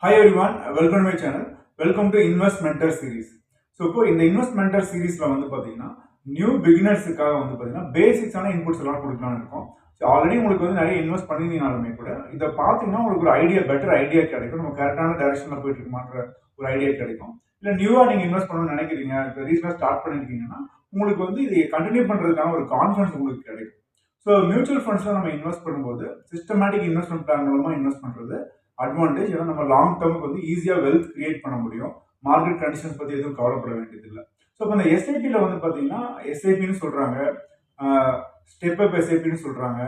Hi everyone, welcome to my channel. Welcome to Invest Mentor series. So இப்போ இந்த invest mentor சீரீஸ்ல வந்து பார்த்தீங்கன்னா நியூ பிகினர்ஸுக்காக வந்து பார்த்தீங்கன்னா பேசிக்ஸான இன்புட்ஸ் எல்லாம் கொடுக்கலாம்னு இருக்கோம். ஸோ ஆல்ரெடி உங்களுக்கு வந்து நிறைய இன்வெஸ்ட் பண்ணியிருந்தீங்கனாலுமே கூட இதை பார்த்தீங்கன்னா உங்களுக்கு ஒரு ஐடியா பெட்டர் ஐடியா கிடைக்கும். நம்ம கரெக்டான டைரக்ஷனில் போயிட்டு இருக்கமான்ற ஒரு ஐடியா கிடைக்கும். இல்லை நியூவாக நீங்கள் இன்வெஸ்ட் பண்ணணும்னு நினைக்கிறீங்க, இப்போ ரீசனாக ஸ்டார்ட் பண்ணியிருக்கீங்கன்னா உங்களுக்கு வந்து இதை கண்டினியூ பண்ணுறதுக்கான ஒரு கான்ஃபிடன்ஸ் உங்களுக்கு கிடைக்கும். ஸோ மியூச்சுவல் ஃபண்ட்ஸில் நம்ம இன்வெஸ்ட் பண்ணும்போது சிஸ்டமேட்டிக் இன்வெஸ்ட்மெண்ட் பிளான் மூலமாக இன்வெஸ்ட் பண்ணுறது அட்வான்டேஜ். ஏன்னா நம்ம லாங் டேர்முக்கு வந்து ஈஸியாக வெல்த் கிரியேட் பண்ண முடியும். மார்க்கெட் கண்டிஷன்ஸ் பற்றி எதுவும் கவலைப்பட வேண்டியதில்லை. ஸோ இப்போ இந்த எஸ்ஐபியில் வந்து பார்த்தீங்கன்னா எஸ்ஐபின்னு சொல்கிறாங்க, ஸ்டெப் அப் எஸ்ஐபின்னு சொல்கிறாங்க,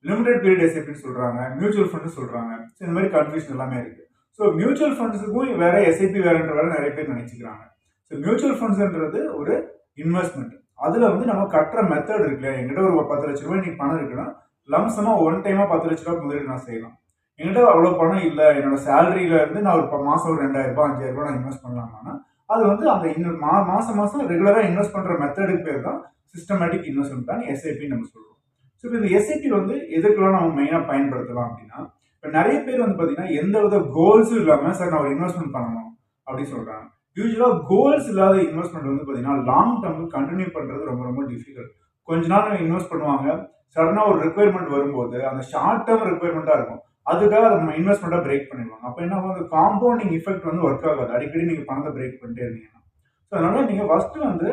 லிமிடெட் பீரியட் எஸ்ஐபின்னு சொல்கிறாங்க, மியூச்சுவல் ஃபண்டு சொல்கிறாங்க. ஸோ இந்த மாதிரி கன்ஃபியூஷன் எல்லாமே இருக்குது. ஸோ மியூச்சுவல் ஃபண்ட்ஸுக்கும் வேற எஸ்ஐபி வேறன்ற வேற நிறைய பேர் நினைச்சுக்கிறாங்க. ஸோ மியூச்சுவல் ஃபண்ட்ஸ்ன்றது ஒரு இன்வெஸ்ட்மெண்ட். அதில் வந்து நம்ம கட்டுற மெத்தட் இருக்குல்ல, எங்கிட்ட ஒரு 10 லட்ச ரூபாய் இன்னைக்கு பணம் இருக்குன்னா லம்சமாக ஒன் டைமாக 10 லட்ச ரூபாய் முதலீடு நான் செய்யலாம். என்கிட்ட அவ்வளோ பணம் இல்லை, என்னோட சேலரியில இருந்து நான் ஒரு மாதம் ஒரு 2000 ரூபாய் 5000 ரூபாய் நான் இன்வெஸ்ட் பண்ணலாமான்னா அது வந்து அந்த இன்னும் மாதம் ரெகுலராக இன்வெஸ்ட் பண்ணுற மெத்தடுக்கு பேர் தான் சிஸ்டமேட்டிக் இன்வெஸ்ட்மெண்ட் தான் எஸ்ஐபி நம்ம சொல்கிறோம். ஸோ இப்போ இந்த எஸ்ஐபி வந்து எதுக்கெல்லாம் நம்ம மெயினாக பயன்படுத்தலாம் அப்படின்னா, இப்போ நிறைய பேர் வந்து பார்த்தீங்கன்னா எந்த வித கோல்ஸும் இல்லாமல் சார் நான் ஒரு இன்வெஸ்ட்மெண்ட் பண்ணணும் அப்படின்னு சொல்கிறாங்க. யூஸ்வலாக கோல்ஸ் இல்லாத இன்வெஸ்ட்மெண்ட் வந்து பார்த்தீங்கன்னா லாங் டேர்முக்கு கண்டினியூ பண்ணுறது ரொம்ப ரொம்ப டிஃபிகல்ட். கொஞ்ச நாள் இன்வெஸ்ட் பண்ணுவாங்க, சடனாக ஒரு ரெக்குயர்மெண்ட் வரும்போது அந்த ஷார்ட் டேர்ம் ரெக்குயர்மெண்ட்டாக இருக்கும், அதுக்காக நம்ம இன்வெஸ்ட்மெண்ட்டாக பிரேக் பண்ணிடுவாங்க. அப்போ என்ன ஆகும், காம்பவுண்டிங் எஃபெக்ட் வந்து ஒர்க் ஆகாது. அடிக்கடி நீங்கள் பணத்தை பிரேக் பண்ணிட்டே இருந்தீங்கன்னா. ஸோ அதனால நீங்கள் ஃபர்ஸ்ட் வந்து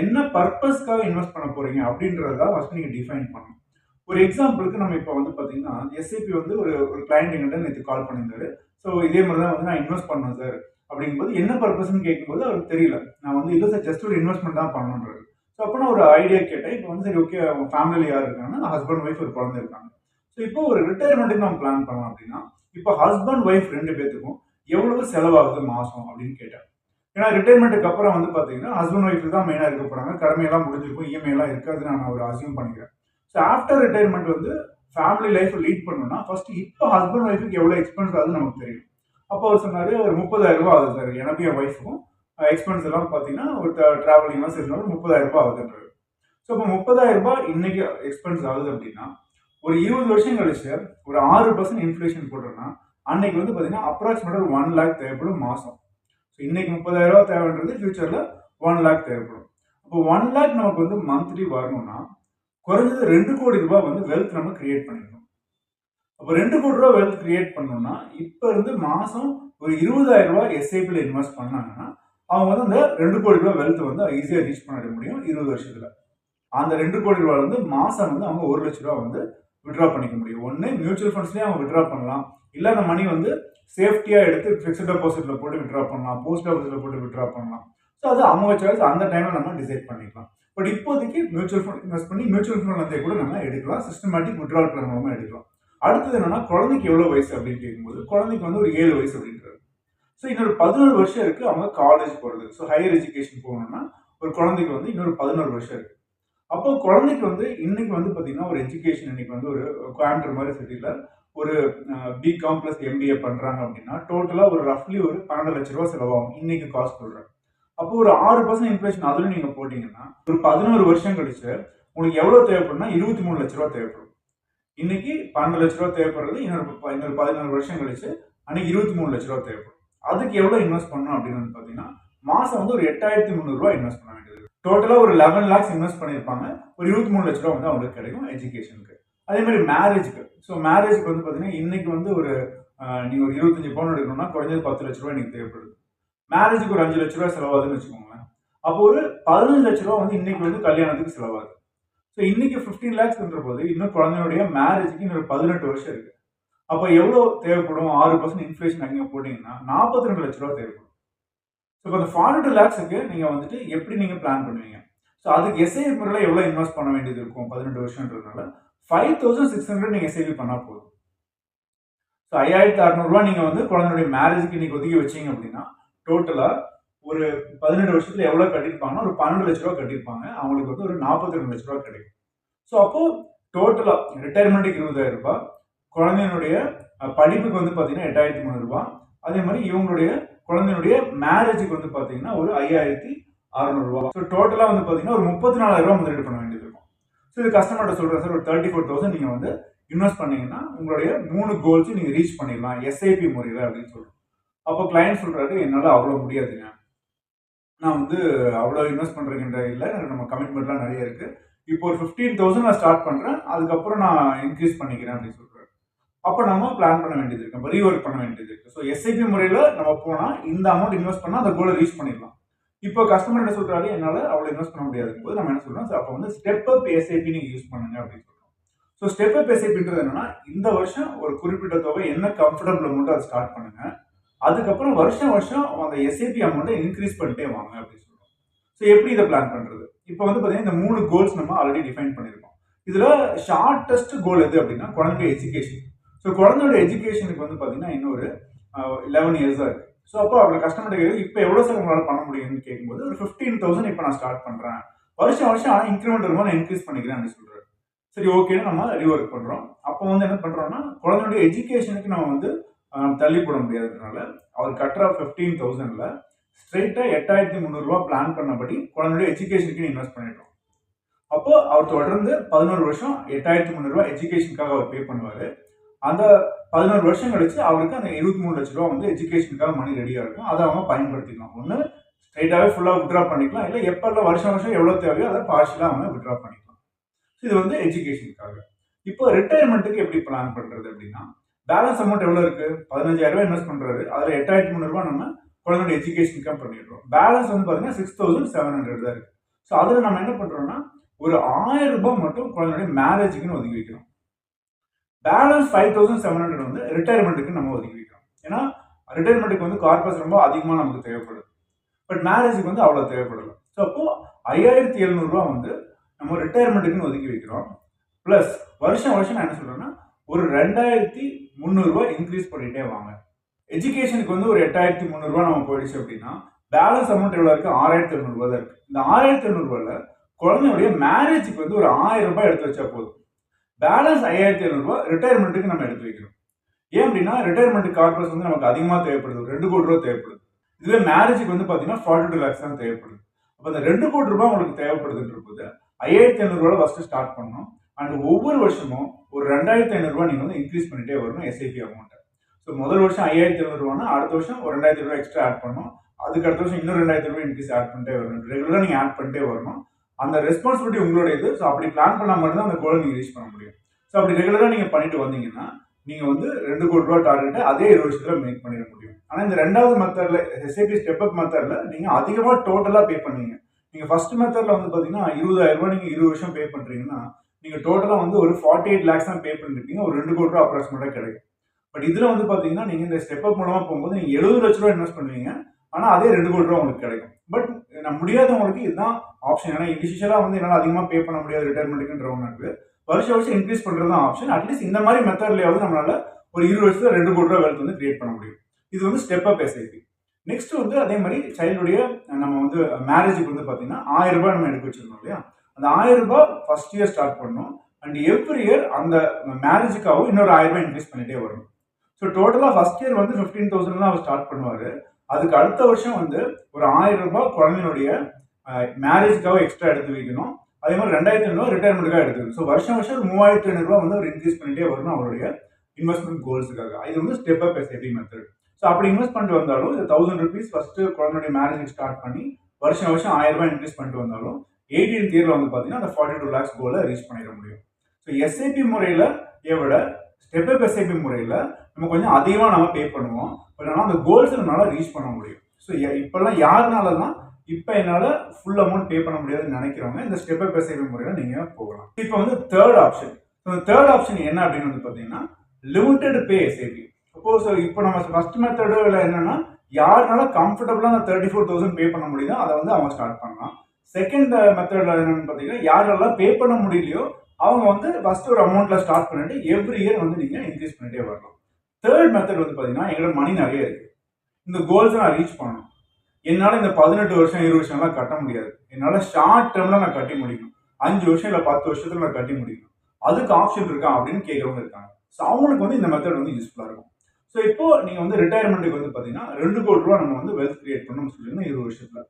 என்ன பர்பஸ்க்காக இன்வெஸ்ட் பண்ண போறீங்க அப்படின்றத ஃபர்ஸ்ட் நீங்கள் டிஃபைன் பண்ணணும். ஒரு எக்ஸாம்பிளுக்கு நம்ம இப்போ வந்து பார்த்தீங்கன்னா எஸ்ஐபி வந்து ஒரு ஒரு கிளைண்ட் எங்கிட்ட நேற்று கால் பண்ணியிருந்தாரு. ஸோ இதே மாதிரி தான் வந்து நான் இன்வெஸ்ட் பண்ணேன் சார் அப்படிங்கும்போது என்ன பர்பஸ்ன்னு கேட்கும்போது அவருக்கு தெரியல. நான் வந்து இல்லை சார் ஜஸ்ட் ஒரு இன்வெஸ்ட்மெண்ட் தான் பண்ணணுன்றது. ஸோ அப்போ நான் ஒரு ஐடியா கேட்டேன். இப்போ வந்து சரி ஓகே, அவங்க ஃபேமிலியில் யார் இருக்காங்கன்னா ஹஸ்பண்ட் ஒய்ஃப் ஒரு குழந்தை இருக்காங்க. ஸோ இப்போ ஒரு ரிட்டையர்மெண்ட்டுக்கு நம்ம பிளான் பண்ணலாம் அப்படின்னா இப்போ ஹஸ்பண்ட் ஒய்ஃப் ரெண்டு பேத்துக்கும் எவ்வளவு செலவாகுது மாதம் அப்படின்னு கேட்டேன். ஏன்னா ரிட்டையர்மெண்ட்டுக்கு அப்புறம் வந்து பார்த்தீங்கன்னா ஹஸ்பண்ட் ஒய்ஃப் தான் மெயினாக இருக்க போகிறாங்க, கடமையெல்லாம் முடிஞ்சிருக்கும், இஎம்ஐ எல்லாம் இருக்காது நான் ஒரு அசியூம் பண்ணிக்கிறேன். ஸோ ஆஃப்டர் ரிட்டையர்மெண்ட் வந்து ஃபேமிலி லைஃப் லீட் பண்ணணும்னா ஃபர்ஸ்ட் இப்போ ஹஸ்பண்ட் ஒய்ஃபுக்கு எவ்வளோ எக்ஸ்பென்ஸ் ஆகுதுன்னு நமக்கு தெரியும். அப்போ அவர் சொன்னார் ஒரு 30,000 ரூபாய் ஆகுது சார், எனக்கும் என் ஒய்ஃபுக்கும் எக்ஸ்பென்ஸ் எல்லாம் பார்த்தீங்கன்னா ஒரு ட்ராவலிங்லாம் சேர்த்து 30,000 ரூபாய் ஆகுதுன்றாரு. ஸோ இப்போ 30,000 ரூபாய் இன்னைக்கு எக்ஸ்பென்ஸ் ஆகுது அப்படின்னா ஒரு 20 வருஷம் கழிச்சு ஒரு 6% இன்ஃப்ளேஷன் போட்டோம்னா அன்னைக்கு வந்து பார்த்தீங்கன்னா அப்ராக்சிமேட்டாக ஒரு 1 லேக் தேவைப்படும் மாதம். ஸோ இன்னைக்கு 30,000 ரூபாய் தேவைன்றது ஃபியூச்சரில் 1 லேக் தேவைப்படும். அப்போ 1 லேக் நமக்கு வந்து மந்த்லி வரணும்னா குறைஞ்சது 2 கோடி ரூபாய் வந்து வெல்த் நம்ம கிரியேட் பண்ணிடணும். அப்போ 2 கோடி ரூபாய் வெல்த் கிரியேட் பண்ணணும்னா இப்போ இருந்து மாதம் ஒரு 20,000 ரூபாய் எஸ்ஐபியில் இன்வெஸ்ட் பண்ணாங்கன்னா அவங்க வந்து அந்த 2 கோடி ரூபாய் வெல்த் வந்து ஈஸியாக ரீச் பண்ணிட முடியும் 20 வருஷத்துல. அந்த 2 கோடி ரூபாய் வந்து மாதம் வந்து அவங்க 1 லட்ச ரூபாய் வந்து விட்ரா பண்ணிக்க முடியும். ஒன்று மியூச்சுவல் ஃபண்ட்ஸ்லேயே அவங்க விட்ரா பண்ணலாம், இல்லை அந்த மணி வந்து சேஃப்டியாக எடுத்து ஃபிக்ஸ்ட் டெபாசிட்ல போட்டு விட்ரா பண்ணலாம், போஸ்ட் ஆஃபீஸில் போட்டு விட்ரா பண்ணலாம். ஸோ அது அவங்க சாய்ஸ், அந்த டைமில் நம்ம டிசைட் பண்ணிக்கலாம். பட் இப்போதைக்கு மியூச்சுவல் ஃபண்ட் இன்வெஸ்ட் பண்ணி மியூச்சுவல் ஃபண்ட்லேருந்தே கூட நம்ம எடுக்கலாம், சிஸ்டமேட்டிக் விட்ரால் பிளான் மூலமாக எடுக்கலாம். அடுத்தது என்னன்னா குழந்தைக்கு எவ்வளோ வயசு அப்படின்னு கேட்கும்போது குழந்தைக்கு வந்து ஒரு 7 வயசு அப்படின்றாரு. ஸோ இன்னொரு 11 வருஷம் இருக்கு அவங்க காலேஜ் போகிறது. ஸோ ஹையர் எஜுகேஷன் போகணும்னா ஒரு குழந்தைக்கு வந்து இன்னொரு 11 வருஷம் இருக்கு. அப்போ குழந்தைக்கு வந்து இன்னைக்கு வந்து பார்த்தீங்கன்னா ஒரு எஜுகேஷன் இன்னைக்கு வந்து ஒரு கோயம்புத்தூர் மாதிரி சிட்டியில் ஒரு பிகாம் ப்ளஸ் எம்பிஏ பண்ணுறாங்க அப்படின்னா டோட்டலாக ஒரு ரஃப்லி ஒரு 12 லட்ச ரூபா செலவாகும் இன்னைக்கு காஸ்ட் சொல்கிறேன். அப்போ ஒரு 6% இன்ஃப்ளேஷன் அதில் நீங்கள் போட்டிங்கன்னா ஒரு 11 வருஷம் கழிச்சு உங்களுக்கு எவ்வளோ தேவைப்படும்னா 23 லட்ச ரூபா தேவைப்படும். இன்னைக்கு 12 லட்ச ரூபா தேவைப்படுறது இன்னொரு 14 வருஷம் கழிச்சு அன்னைக்கு 23 லட்ச ரூபா தேவைப்படும். அதுக்கு எவ்வளோ இன்வெஸ்ட் பண்ணணும் அப்படின்னு வந்து பார்த்தீங்கன்னா மாதம் வந்து ஒரு 8,300 ரூபாய் இன்வெஸ்ட் பண்ண வேண்டியது. டோட்டலாக ஒரு 11 லேக்ஸ் இன்வெஸ்ட் பண்ணியிருப்பாங்க, ஒரு 23 லட்ச ரூபா வந்து அவங்களுக்கு கிடைக்கும் எஜுகேஷனுக்கு. அதே மாதிரி மேரேஜுக்கு. ஸோ மேரேஜுக்கு வந்து பார்த்தீங்கன்னா இன்னைக்கு வந்து ஒரு நீங்கள் ஒரு 25 பவுன் எடுக்கணும்னா குறைஞ்சது 10 லட்ச ரூபாய் இன்னைக்கு தேவைப்படுது. மேரேஜுக்கு ஒரு 5 லட்ச ரூபாய் செலவாகுதுன்னு வச்சுக்கோங்களேன். அப்போ ஒரு 15 லட்ச ரூபா வந்து இன்னைக்கு வந்து கல்யாணத்துக்கு செலவாகுது. ஸோ இன்னைக்கு 15 லேக்ஸ்ன்ற போது இன்னும் குழந்தையுடைய மேரேஜுக்கு இன்னொரு 18 வருஷம் இருக்கு. அப்போ எவ்வளோ தேவைப்படும்? 6% இன்ஃப்ளேஷன் அங்கே போட்டிங்கன்னா 42 லட்ச ரூபா தேவைப்படும். ஸோ இப்போ அந்த 42 லேக்ஸுக்கு நீங்கள் வந்துட்டு எப்படி நீங்கள் பிளான் பண்ணுவீங்க? ஸோ அதுக்கு எஸ்ஐபி முறையில் எவ்வளோ இன்வெஸ்ட் பண்ண வேண்டியது இருக்கும் 18 வருஷன்றதுனால 5,600 நீங்கள் எஸ்ஐபி பண்ணால் போதும். ஸோ 5,600 ரூபா நீங்கள் வந்து குழந்தையுடைய மேரேஜுக்கு இன்னைக்கு ஒதுக்கி வச்சீங்க அப்படின்னா டோட்டலாக ஒரு 18 வருஷத்துல எவ்வளோ கட்டியிருப்பாங்கன்னா ஒரு 12 லட்ச ரூபா கட்டியிருப்பாங்க. அவங்களுக்கு வந்து ஒரு 42 லட்ச ரூபா கிடைக்கும். ஸோ அப்போ டோட்டலாக ரிட்டையர்மெண்ட்டுக்கு 20,000 ரூபாய், குழந்தையினுடைய படிப்புக்கு வந்து பார்த்தீங்கன்னா 8,300 ரூபாய், அதே மாதிரி இவங்களுடைய குழந்தையினுடைய மேரேஜுக்கு வந்து பார்த்தீங்கன்னா ஒரு 5,600 ரூபாய். ஸோ டோட்டலாக வந்து பார்த்தீங்கன்னா ஒரு 34,000 ரூபாய் முதலீடு பண்ண வேண்டியது இருக்கும். ஸோ இது கஸ்டமர்கிட்ட சொல்கிறேன் சார், ஒரு 34,000 நீங்கள் வந்து இன்வெஸ்ட் பண்ணீங்கன்னா உங்களுடைய 3 கோல்ஸையும் நீங்கள் ரீச் பண்ணிடலாம் எஸ்ஐபி முறையில் அப்படின்னு சொல்கிறோம். அப்போ கிளையண்ட் சொல்றாரு, என்னால அவ்வளோ முடியாதுங்க. நான் வந்து அவ்வளோ இன்வெஸ்ட் பண்றேங்கின்ற இல்ல. நம்ம கமிட்மெண்ட்லாம் நெறைய இருக்கு. இப்போ ஒரு 15,000 நான் ஸ்டார்ட் பண்றேன். அதுக்கப்புறம் நான் இன்கிரீஸ் பண்ணிக்கிறேன் அப்படின்னு சொல்றாரு. அப்ப நம்ம பிளான் பண்ண வேண்டியது இருக்கு. அப்ப ரீவொர்க் பண்ண வேண்டியது இருக்கு. ஸோ எஸ்ஐபி முறையில நம்ம போனா, இந்த அமௌண்ட் இன்வெஸ்ட் பண்ணா அந்த கோல ரீச் பண்ணிடலாம். இப்போ கஸ்டமர் என்ன சொல்றாரு, என்னால அவ்வளோ இன்வெஸ்ட் பண்ண முடியாதுங்கும்போது நம்ம என்ன சொல்றோம், அப்ப வந்து ஸ்டெப் அப் எஸ்ஐபி நீங்க யூஸ் பண்ணுங்க அப்படின்னு சொல்றோம். ஸோ ஸ்டெப் அப் எஸ்ஐபின்றது என்னன்னா, இந்த வருஷம் ஒரு குறிப்பிட்ட தொகை என்ன கம்ஃபர்டபிள் அமௌண்ட்டோ அதை ஸ்டார்ட் பண்ணுங்க. அதுக்கப்புறம் வருஷம் வருஷம் அந்த எஸ்ஐபி அமௌண்ட்டை இன்க்ரீஸ் பண்ணிட்டே வாங்க அப்படின்னு சொல்றோம். ஸோ எப்படி இதை பிளான் பண்றது? இப்போ வந்து பார்த்தீங்கன்னா, இந்த 3 கோல்ஸ் நம்ம ஆல்ரெடி டிஃபைன் பண்ணியிருக்கோம். இதுல ஷார்ட்டஸ்ட் கோல் எது அப்படின்னா, குழந்தையோட எஜுகேஷன். ஸோ குழந்தையோட எஜுகேஷனுக்கு வந்து பார்த்தீங்கன்னா, இன்னும் ஒரு 11 இயர்ஸ் தான் இருக்கு. ஸோ அப்போ அவர் கஸ்டமர்ட்ட கேட்குறது, இப்போ எவ்வளோ சார் உங்களால் பண்ண முடியும்னு கேட்கும்போது, ஒரு 15,000 இப்போ நான் ஸ்டார்ட் பண்றேன். வருஷம் வருஷம் ஆனால் இன்க்ரிமெண்ட் வரும்போது நான் இன்க்ரீஸ் பண்ணிக்கிறேன் அப்படின்னு சொல்றாரு. சரி ஓகேன்னு நம்ம ரீவொர்க் பண்றோம். அப்போ வந்து என்ன பண்றோம்னா, குழந்தையோட எஜுகேஷனுக்கு நம்ம வந்து தள்ளி போட முடியாததுனால, அவர் கட்டுற 15,000ல ஸ்ட்ரெயிட்டா ரூ. 8,300 பிளான் பண்ணபடி குழந்தையோட எஜுகேஷனுக்கு இன்வெஸ்ட் பண்ணிடுறோம். அப்போ அவர் தொடர்ந்து 11 வருஷம் ரூ. 8,300 எஜுகேஷனுக்காக அவர் பே பண்ணுவாரு. அந்த 11 வருஷம் கழிச்சு அவருக்கு அந்த 23 லட்ச ரூபா வந்து எஜுகேஷனுக்காக மணி ரெடியா இருக்கும். அதை அவங்க பயன்படுத்திக்கலாம். ஒண்ணு ஸ்ட்ரெயிட்டாவே ஃபுல்லா வித்ட்ரா பண்ணிக்கலாம். இல்ல எப்பெல்லாம் வருஷம் வருஷம் எவ்வளவு தேவையோ அதை பார்ஷியலா அவங்க வித்ட்ரா பண்ணிக்கலாம். இது வந்து எஜுகேஷனுக்காக. இப்போ ரிட்டையர்மெண்ட்டுக்கு எப்படி பிளான் பண்றது அப்படின்னா, பேலன்ஸ் அமௌண்ட் எவ்வளவு இருக்கு? 15,000 இன்வெஸ்ட் பண்றாரு. அதுல 8,300 நம்ம குழந்தையோட எஜுகேஷனுக்காக பண்ணிடுறோம். பேலன்ஸ் வந்து பாத்தீங்கன்னா 6,700 தான் இருக்கு. ஸோ அதுல நம்ம என்ன பண்றோம்னா, ஒரு ரூ. 1000 மட்டும் குழந்தையோட மேரேஜுக்குன்னு ஒதுக்கி வைக்கிறோம். பேலன்ஸ் 5,700 வந்து ரிட்டையர்மெண்ட்டுக்கு நம்ம ஒதுக்கி வைக்கிறோம். ஏன்னா ரிட்டையர்மெண்ட்டுக்கு வந்து கார்பஸ் ரொம்ப அதிகமா நமக்கு தேவைப்படுது. பட் மேரேஜுக்கு வந்து அவ்வளோ தேவைப்படல. ஸோ அப்போ ரூ. 5,700 வந்து நம்ம ரிட்டையர்மெண்ட்டுக்குன்னு ஒதுக்கி வைக்கிறோம். பிளஸ் வருஷம் வருஷம் நான் என்ன சொல்றேன்னா, ஒரு ரூ. 2,300 இன்க்ரீஸ் பண்ணிட்டே வாங்க. எஜுகேஷனுக்கு வந்து ஒரு ரூ. 8,300 நம்ம போயிடுச்சு அப்படின்னா, பேலன்ஸ் அமௌண்ட் எவ்வளோ இருக்கு? ரூ. 6,700 தான் இருக்கு. இந்த ரூ. 6,700ல குழந்தையுடைய மேரேஜுக்கு வந்து ஒரு ரூ. 1,000 எடுத்து வச்சா போதும். பேலன்ஸ் ரூ. 5,700 ரிட்டையர்மெண்ட்டுக்கு நம்ம எடுத்து வைக்கிறோம். ஏன் அப்படின்னா ரிட்டையர்மெண்ட் கார்பஸ் வந்து நமக்கு அதிகமாக தேவைப்படுது. ரூ. 2,00,00,000 தேவைப்படுது. இதுவே மேரேஜுக்கு வந்து பார்த்தீங்கன்னா 42 லேக்ஸ் தான் தேவைப்படுது. அப்போ அந்த ரூ. 2,00,00,000 உங்களுக்கு தேவைப்படுதுன்ற போது ரூ. 5,700 ஃபர்ஸ்ட் ஸ்டார்ட் பண்ணணும். அண்ட் ஒவ்வொரு வருஷமும் ஒரு ரூ. 2,500 நீங்க வந்து இன்க்ரீஸ் பண்ணிட்டே வரணும் எஸ்ஐபி அமௌண்ட். ஸோ முதல் வருஷம் ரூ. 5,700 அடுத்த வருஷம் ஒரு ரூ. 2,500 எக்ஸ்ட்ரா ஆட் பண்ணணும். அதுக்கு அடுத்த வருஷம் இன்னும் ரூ. 2,500 இன்க்ரீஸ் ஆட் பண்ணிட்டே வரணும். ரெகுலராக நீங்க ஆட் பண்ணிட்டே வரணும். அந்த ரெஸ்பான்சிபிலிட்டி உங்களுடைய இது. ஸோ அப்படி பிளான் பண்ணா மட்டும் தான் அந்த கோலை நீங்க ரீச் பண்ண முடியும். ஸோ அப்படி ரெகுலராக நீங்க பண்ணிட்டு வந்தீங்கன்னா, நீங்க வந்து ரூ. 2,00,00,000 டார்கெட்டை அதே 20 வருஷத்துல மேக் பண்ணிட முடியும். ஆனா இந்த ரெண்டாவது மெத்தட்ல எஸ்ஐபி ஸ்டெப் அப் மெத்தட்ல நீங்க அதிகமா டோட்டலா பே பண்ணீங்க. நீங்க ஃபர்ஸ்ட் மெத்தட்ல வந்து பாத்தீங்கன்னா ரூ. 20,000 நீங்க 20 வருஷம் பே பண்றீங்கன்னா, நீங்க டோட்டலா வந்து ஒரு 48 லேக்ஸ் தான் பே பண்ணிருப்பீங்க. ஒரு ரூ. 2,00,00,000 அப்ராக்சிமேட்டா கிடைக்கும். பட் இதுல வந்து பாத்தீங்கன்னா நீங்க இந்த ஸ்டெப் அப் மூலமா போகும்போது நீங்க 70 லட்ச ரூபாய் இன்வெஸ்ட் பண்ணுவீங்க. ஆனா அதே ரூ. 2,00,00,000 உங்களுக்கு கிடைக்கும். பட் முடியாதவங்களுக்கு இதுதான் ஆப்ஷன். ஏன்னா இனிஷியலா வந்து என்னால அதிகமா பே பண்ண முடியாது ரிட்டையர்மெண்ட்டுக்குன்றவங்களுக்கு வருஷம் வருஷம் இன்க்ரீஸ் பண்றது தான் ஆப்ஷன். அட்லீஸ்ட் இந்த மாதிரி மெத்தட்லயாவது நம்மளால ஒரு 20 வருஷத்துல ரூ. 2,00,00,000 வெல்த் வந்து கிரியேட் பண்ண முடியும். இது வந்து ஸ்டெப் அப் எஸ்ஐபி. நெக்ஸ்ட் வந்து அதே மாதிரி சைல்டுடைய நம்ம வந்து மேரேஜுக்கு வந்து பாத்தீங்கன்னா ரூ. 1,000 நம்ம எடுக்க வச்சிருந்தோம் இல்லையா? அந்த ரூ. 1,000 ஃபர்ஸ்ட் இயர் ஸ்டார்ட் பண்ணணும். அண்ட் எவ்ரி இயர் அந்த மேரேஜுக்காகவும் இன்னொரு ரூ. 1,000 இன்க்ரீஸ் பண்ணிட்டே வரணும். ஸோ டோட்டலா ஃபர்ஸ்ட் இயர் வந்து 15,000 அவர் ஸ்டார்ட் பண்ணுவாரு. அதுக்கு அடுத்த வருஷம் வந்து ஒரு ரூ. 1,000 குழந்தையினுடைய மேரேஜுக்காக எக்ஸ்ட்ரா எடுத்து வைக்கணும். அதே மாதிரி 2,500 ரிட்டையர்மெண்ட்டுக்காக எடுத்துக்கணும். ஸோ வருஷம் வருஷம் ரூ. 3,500 வந்து அவர் இன்க்ரீஸ் பண்ணிட்டே வரணும் அவருடைய இன்வெஸ்ட்மெண்ட் கோல்ஸுக்காக. இது வந்து step up SIP method. So அப்படி இன்வெஸ்ட் பண்ணிட்டு வந்தாலும் இந்த ₹1,000 ஃபர்ஸ்ட் குழந்தையுடைய மேரேஜுக்கு ஸ்டார்ட் பண்ணி வருஷம் வருஷம் ரூ. 1,000 இன்க்ரீஸ் பண்ணிட்டு வந்தாலும் 18th இயர்ல வந்து பார்த்தீங்கன்னா அந்த 42 லேக்ஸ் கோலை ரீச் பண்ணிட முடியும். ஸோ எஸ்ஐபி முறையில விட ஸ்டெப் அப் எஸ்ஐபி முறையில நம்ம கொஞ்சம் அதிகமாக நம்ம பே பண்ணுவோம். பட் ஆனால் அந்த கோல்ஸ் நம்மளால ரீச் பண்ண முடியும். ஸோ இப்பெல்லாம் யாருனாலலாம் இப்போ என்னால் ஃபுல் அமௌண்ட் பே பண்ண முடியாதுன்னு நினைக்கிறவங்க இந்த ஸ்டெப் அப் எஸ்ஐபி முறையில் நீங்கள் போகலாம். இப்போ வந்து தேர்ட் ஆப்ஷன். தேர்ட் ஆப்ஷன் என்ன அப்படின்னு வந்து பார்த்தீங்கன்னா லிமிடெட் பே எஸ்ஐபி. சப்போஸ் இப்போ நம்ம ஃபர்ஸ்ட் மெத்தடில் என்னன்னா யாருனால கம்ஃபர்டபுளாக அந்த 34,000 பே பண்ண முடியுதோ அதை வந்து அவங்க ஸ்டார்ட் பண்ணலாம். செகண்ட் மெத்தடில் என்னன்னு பார்த்தீங்கன்னா யாரெல்லாம் பே பண்ண முடியலையோ அவங்க வந்து ஃபர்ஸ்ட் ஒரு அமௌண்ட்ல ஸ்டார்ட் பண்ணிட்டு எவ்ரி இயர் வந்து நீங்க இன்க்ரீஸ் பண்ணிட்டே வரலாம். தேர்ட் மெத்தட் வந்து பாத்தீங்கன்னா எங்களோட மணி நிறைய இருக்கு. இந்த கோல்ஸை நான் ரீச் பண்ணணும். என்னால இந்த 18 வருஷம் 20 வருஷம்லாம் கட்ட முடியாது. என்னால ஷார்ட் டேர்ம்ல நான் கட்டி முடிக்கணும். 5 வருஷம் இல்ல 10 வருஷத்துல நான் கட்டி முடிக்கணும். அதுக்கு ஆப்ஷன் இருக்கா அப்படின்னு கேட்கறவங்க இருக்காங்க. ஸோ அவங்களுக்கு வந்து இந்த மெத்தட் வந்து யூஸ்ஃபுல்லா இருக்கும். ஸோ இப்போ நீங்க வந்து ரிட்டையர்மெண்ட்டுக்கு வந்து பாத்தீங்கன்னா ₹2,00,00,000 நம்ம வந்து வெல்த் கிரியேட் பண்ணணும்னு சொல்லியிருந்தோம் 20 வருஷத்துல.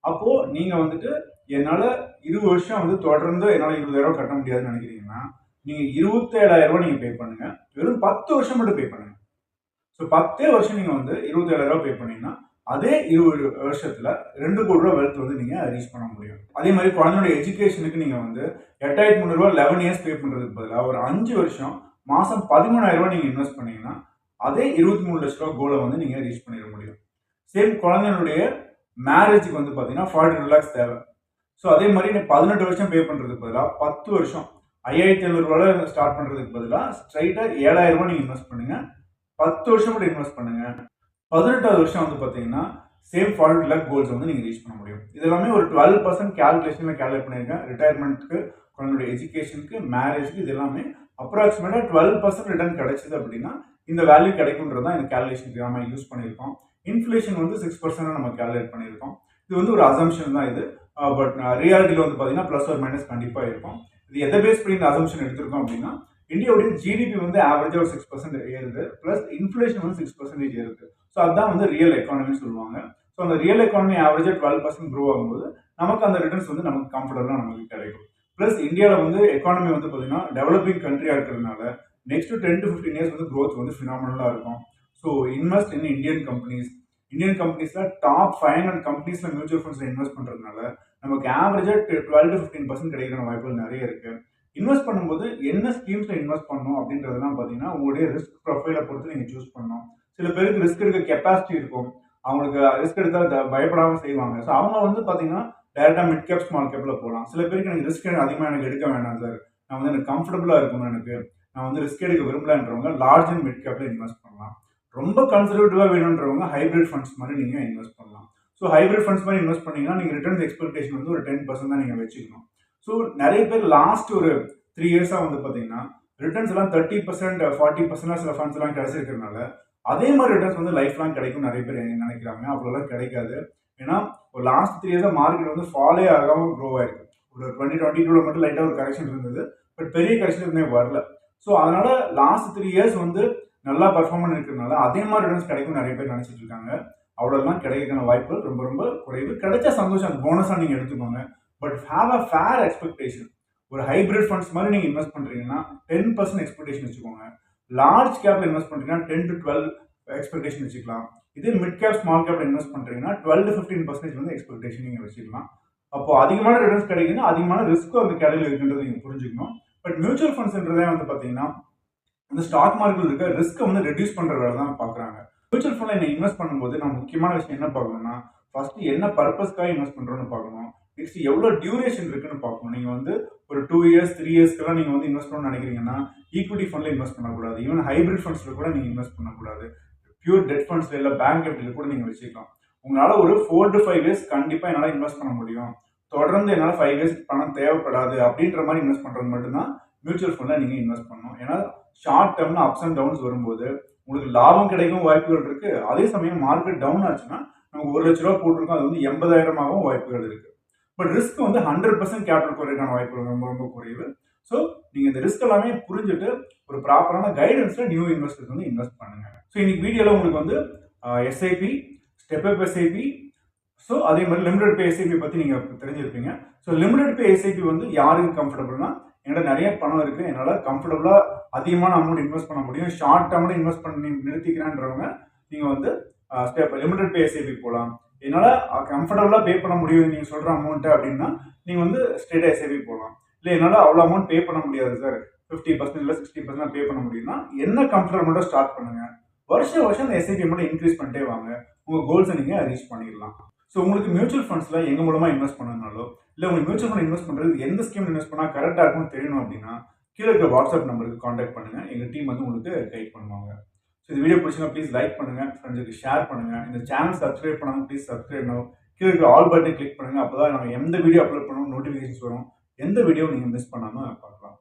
அப்போ நீங்க வந்துட்டு என்னால 20 வருஷம் வந்து தொடர்ந்து என்னால 20,000 கட்ட முடியாதுன்னு நினைக்கிறீங்கன்னா நீங்க 27,000 நீங்க பே பண்ணுங்க. வெறும் 10 வருஷம் மட்டும் பே பண்ணுங்க. ஸோ 10 வருஷம் நீங்கள் வந்து 27,000 பே பண்ணீங்கன்னா அதே 20 வருஷத்துல 2 கோடி ரூபா வெல்த் வந்து நீங்க ரீச் பண்ண முடியும். அதே மாதிரி குழந்தையோட எஜுகேஷனுக்கு நீங்க வந்து 8,300 11 இயர்ஸ் பே பண்றதுக்கு பதிலாக ஒரு 5 வருஷம் மாசம் 13,000 நீங்க இன்வெஸ்ட் பண்ணீங்கன்னா அதே 23 லட்ச ரூபா கோலை வந்து நீங்க ரீச் பண்ணிட முடியும். சேம் குழந்தைகளுடைய மேரேஜுக்கு வந்து பாத்தீங்கன்னா 42 lakhs தேவை. ஸோ அதே மாதிரி நீ 18 வருஷம் பே பண்றதுக்கு பதிலாக 10 வருஷம் 5,700 ரூபாய் ஸ்டார்ட் பண்றதுக்கு பதிலாக ஸ்ட்ரைட்டா 7,000 ரூபாய் நீங்க இன்வெஸ்ட் பண்ணுங்க. 10 வருஷம் கூட இன்வெஸ்ட் பண்ணுங்க. 18வது வருஷம் வந்து பார்த்தீங்கன்னா சேம் 42 lakh கோல்ஸ் வந்து நீங்கள் ரீச் பண்ண முடியும். இது எல்லாமே ஒரு 12% கேல்குலேஷனில் கேல்குலேட் பண்ணியிருக்கேன். ரிட்டையர்மெண்ட்டுக்கு, குழந்தையோட எஜுகேஷனுக்கு, மேரேஜுக்கு இது எல்லாமே அப்ராக்சிமேட்டாக 12% ரிட்டர்ன் கிடைச்சிது அப்படின்னா இந்த வேல்யூ கிடைக்குன்றது தான் இந்த கேல்குலேஷனுக்கு நம்ம யூஸ் பண்ணியிருக்கோம். இன்ஃப்ளேஷன் வந்து 6% நம்ம கேல்குலேட் பண்ணியிருக்கோம். இது வந்து ஒரு அசம்ஷன் தான் இது. பட் ரியாலிட்டியில் வந்து பார்த்தீங்கன்னா ப்ளஸ் ஒரு மைனஸ் கண்டிப்பாக இருக்கும். இது எதை பேஸ் பண்ணி இந்த அசம்ஷன் எடுத்திருக்கோம் அப்படின்னா இந்தியாவுடைய ஜிடிபி வந்து ஆவரேஜாக ஒரு 6% ஏறுது, ப்ளஸ் இன்ஃப்ளேஷன் வந்து 6% ஏறுது. ஸோ அதுதான் வந்து ரியல் எக்கானமின்னு சொல்லுவாங்க. ஸோ அந்த ரியல் எக்கானமி ஆவரேஜாக 12% க்ரோ ஆகும்போது நமக்கு அந்த ரிட்டர்ன்ஸ் வந்து நமக்கு கம்ஃபர்டபுளாக நமக்கு கிடைக்கும். ப்ளஸ் இந்தியாவில் வந்து எக்கானமி வந்து பார்த்தீங்கன்னா டெவலப்பிங் கண்ட்ரியாக இருக்கிறதுனால நெக்ஸ்ட் 10 to 15 இயர்ஸ் வந்து க்ரோத் வந்து ஃபினாமினலாக இருக்கும். So invest in Indian companies. Indian கம்பெனிஸில் டாப் 500 கம்பெனிஸில் மியூச்சுவல் ஃபண்ட்ஸில் இன்வெஸ்ட் பண்ணுறதுனால நமக்கு ஆவரேஜாக 12 to 15% கிடைக்கிற வாய்ப்புகள் நிறைய இருக்குது. இன்வெஸ்ட் பண்ணும்போது என்ன ஸ்கீம்ஸ்ல இன்வெஸ்ட் பண்ணணும் அப்படின்றதெல்லாம் பார்த்தீங்கன்னா உங்களுடைய ரிஸ்க் ப்ரொஃபைலை பொறுத்து நீங்கள் சூஸ் பண்ணணும். சில பேருக்கு ரிஸ்க் எடுக்க கெப்பாசிட்டி இருக்கும், அவங்களுக்கு ரிஸ்க் எடுத்தால் பயப்படாமல் செய்வாங்க. ஸோ அவங்க வந்து பார்த்தீங்கன்னா டேரெக்டாக மிட் கேப் ஸ்மால் கேப்பில் போகலாம். சில பேருக்கு எனக்கு ரிஸ்க் அதிகமாக எனக்கு எடுக்க வேண்டாம் சார், நான் வந்து எனக்கு கம்ஃபர்டபுளாக இருக்கணும், நான் வந்து ரிஸ்க் எடுக்க விரும்பலன்றவங்க லார்ஜ் அண்ட் மிட் கேப்பில் இன்வெஸ்ட் பண்ணலாம். ரொம்ப கன்சர்வேட்டிவாக வேணுன்றவங்க ஹைபிரிட் ஃபண்ட்ஸ் மாதிரி நீங்கள் இன்வெஸ்ட் பண்ணலாம். ஸோ ஹைபிரிட் ஃபண்ட்ஸ் மாதிரி இன்வெஸ்ட் பண்ணீங்கன்னா நீங்கள் ரிட்டர்ன்ஸ் எக்ஸ்பெக்டேஷன் வந்து ஒரு 10% தான் நீங்கள் வச்சுக்கணும். ஸோ நிறைய பேர் லாஸ்ட் ஒரு 3 இயர்ஸாக வந்து பார்த்தீங்கன்னா ரிட்டர்ன்ஸ் எல்லாம் 30% 40% சில ஃபண்ட்ஸ் எல்லாம் கிடைச்சிருக்கிறதுனால அதே மாதிரி ரிட்டர்ன்ஸ் வந்து லைஃப் லாங் கிடைக்கும் நிறைய பேர் நினைக்கிறாங்க. அவ்வளோலாம் கிடைக்காது. ஏன்னா ஒரு லாஸ்ட் 3 இயர்ஸாக மார்க்கெட் வந்து ஃபாலே ஆகாமல் க்ரோ ஆயிருக்கு. ஒரு 2022 மட்டும் லைட்டாக ஒரு கரெக்ஷன் இருந்தது, பட் பெரிய கரெக்ஷன் எதுவுமே வரல. ஸோ அதனால லாஸ்ட் 3 இயர்ஸ் வந்து நல்லா பர்ஃபார்மன்ஸ் இருக்கிறதுனால அதே மாதிரி ரிட்டர்ன்ஸ் கிடைக்கும் நிறைய பேர் நினைச்சிட்டு இருக்காங்க. அவ்வளோலாம் கிடைக்கிறதுக்கான வாய்ப்புகள் ரொம்ப ரொம்ப குறைவு. கிடைச்ச சந்தோஷம் அந்த போனஸாக நீங்கள் எடுத்துக்கோங்க. But have a fair expectation. ஒரு ஹைபிரிட் ஃபண்ட்ஸ் மாதிரி நீங்கள் இன்வெஸ்ட் பண்ணுறீங்கன்னா 10% எக்ஸ்பெக்டேஷன் வச்சுக்கோங்க. லார்ஜ் கேப்ல இன்வெஸ்ட் பண்ணுறீங்கன்னா 10 to 12 எக்ஸ்பெக்டேஷன் வச்சுக்கலாம். இதே மிட் கேப் ஸ்மால் கேப்ல இன்வெஸ்ட் பண்ணுறீங்கன்னா 12 to 15% வந்து எக்ஸ்பெக்டேஷன் நீங்கள் வச்சுக்கலாம். அப்போ அதிகமான ரிட்டர்ன்ஸ் கிடைக்குன்னா அதிகமான ரிஸ்க்கும் அந்த கேட்டகரியில் இருக்குன்றது நீங்கள் புரிஞ்சுக்கணும். பட் மியூச்சுவல் ஃபண்ட்ஸ்ன்றதே வந்து பார்த்தீங்கன்னா இந்த ஸ்டாக் மார்க்கெட்டில் இருக்க ரிஸ்க்கை வந்து ரெடியூஸ் பண்ணுற வேலை தான் பார்க்குறாங்க. மியூச்சுவல் ஃபண்டில் என்ன இன்வெஸ்ட் பண்ணும்போது நம்ம முக்கியமான விஷயம் என்ன பார்க்கணும்னா ஃபர்ஸ்ட் என்ன பர்பஸ்க்காக இன்வெஸ்ட் பண்ணுறோன்னு பார்க்கணும். நெக்ஸ்ட் எவ்வளோ டியூரேஷன் இருக்குன்னு பார்க்கணும். நீங்கள் வந்து ஒரு 2 இயர்ஸ் 3 இயர்ஸ்க்கெல்லாம் நீங்கள் வந்து இன்வெஸ்ட் பண்ணணும்னு நினைக்கிறீங்கன்னா ஈக்விட்டி ஃபண்டில் இன்வெஸ்ட் பண்ணக்கூடாது. ஈவன் ஹைபிரிட் ஃபண்ட்ஸில் கூட நீங்கள் இன்வெஸ்ட் பண்ணக்கூடாது. பியூர் டெட் ஃபண்ட்ஸில் இல்லை பேங்க் கேபிட்டல் கூட நீங்கள் வச்சுக்கலாம். உங்களால் ஒரு 4 to 5 இயர்ஸ் கண்டிப்பாக என்னால் இன்வெஸ்ட் பண்ண முடியும், தொடர்ந்து என்னால் 5 இயர்ஸ் பணம் தேவைப்படாது அப்படின்ற மாதிரி இன்வெஸ்ட் பண்ணுறது மட்டும்தான் மியூச்சுவல் ஃபண்டில் நீங்கள் இன்வெஸ்ட் பண்ணணும். ஏன்னா ஷார்ட் டேர்மில் அப்ஸ் அண்ட் டவுன்ஸ் வரும்போது உங்களுக்கு லாபம் கிடைக்கும் வாய்ப்புகள் இருக்கு. அதே சமயம் மார்க்கெட் டவுன் ஆச்சுன்னா நமக்கு 1 லட்ச ரூபா போட்டிருக்கோம், அது வந்து 80,000 வாய்ப்புகள் இருக்கு. பட் ரிஸ்க் வந்து 100% கேபிட்டல் குறைக்கான வாய்ப்புகள் ரொம்ப ரொம்ப குறைவு. ஸோ நீங்கள் இந்த ரிஸ்க் எல்லாமே புரிஞ்சுட்டு ஒரு ப்ராப்பரான கைடன்ஸில் நியூ இன்வெஸ்டர்ஸ் வந்து இன்வெஸ்ட் பண்ணுங்க. ஸோ இன்னைக்கு வீடியோவில் உங்களுக்கு வந்து SIP, step up SIP, so அதே மாதிரி லிமிடெட் பே எஸ்ஐபி பற்றி நீங்கள் தெரிஞ்சிருப்பீங்க. ஸோ லிமிடெட் பே எஸ்ஐபி வந்து யாருக்கு கம்ஃபர்டபுள்னா என்கிட்ட நிறைய பணம் இருக்குது, என்னால் கம்ஃபர்டபுளாக அதிகமான அமௌண்ட் இன்வெஸ்ட் பண்ண முடியும், ஷார்ட் டேர்மில் இன்வெஸ்ட் பண்ணி நிறுத்திக்கிறேன்றவங்க நீங்கள் வந்து ஸ்டெப் லிமிடெட் பே எஸ்ஐபி போகலாம். என்னால் கம்ஃபர்டபுளாக பே பண்ண முடியும் நீங்கள் சொல்கிற அமௌண்ட்டு அப்படின்னா நீங்கள் வந்து ஸ்ட்ரெயிட்டாக எஸ்ஐபி போகலாம். இல்லை என்னால் அவ்வளோ அமௌண்ட் பே பண்ண முடியாது சார், 50% இல்லை 60% பே பண்ண முடியும்னா என்ன கம்ஃபர்டபுள் மட்டும் ஸ்டார்ட் பண்ணுங்கள். வருஷம் அந்த எஸ்ஐபி மட்டும் இன்க்ரீஸ் பண்ணிட்டே வாங்க, உங்கள் கோல்ஸை நீங்கள் ரீச் பண்ணிடலாம். ஸோ உங்களுக்கு மியூச்சுவல் ஃபண்ட்ஸில் எங்கள் மூலமாக இன்வெஸ்ட் பண்ணனாலோ இல்லை உங்களுக்கு மியூச்சுவல் ஃபண்ட் இன்வெஸ்ட் பண்ணுறது எந்த ஸ்கீம் இன்வெஸ்ட் பண்ணால் கரெக்டாக இருக்கும்னு தெரியணும் அப்படின்னா கீழே இருக்கிற வாட்ஸ்அப் நம்பருக்கு காண்டாக்ட் பண்ணுங்கள். எங்கள் டீம் வந்து உங்களுக்கு கைட் பண்ணுவாங்க. ஸோ இந்த வீடியோ பிடிச்சிங்கன்னா ப்ளீஸ் லைக் பண்ணுங்கள், ஃப்ரெண்ட்ஸுக்கு ஷேர் பண்ணுங்கள். இந்த சேனல் சப்ஸ்கிரைப் பண்ணாமல் ப்ளீஸ் சப்ஸ்கிரைப் பண்ணுவோம். கீழே இருக்கிற ஆல் பட்டனை கிளிக் பண்ணுங்கள். அப்போ தான் நம்ம எந்த வீடியோ அப்லோட் பண்ணணும் நோட்டிஃபிகேஷன்ஸ் வரும். எந்த வீடியோ நீங்கள் மிஸ் பண்ணாமல் பார்க்கலாம்.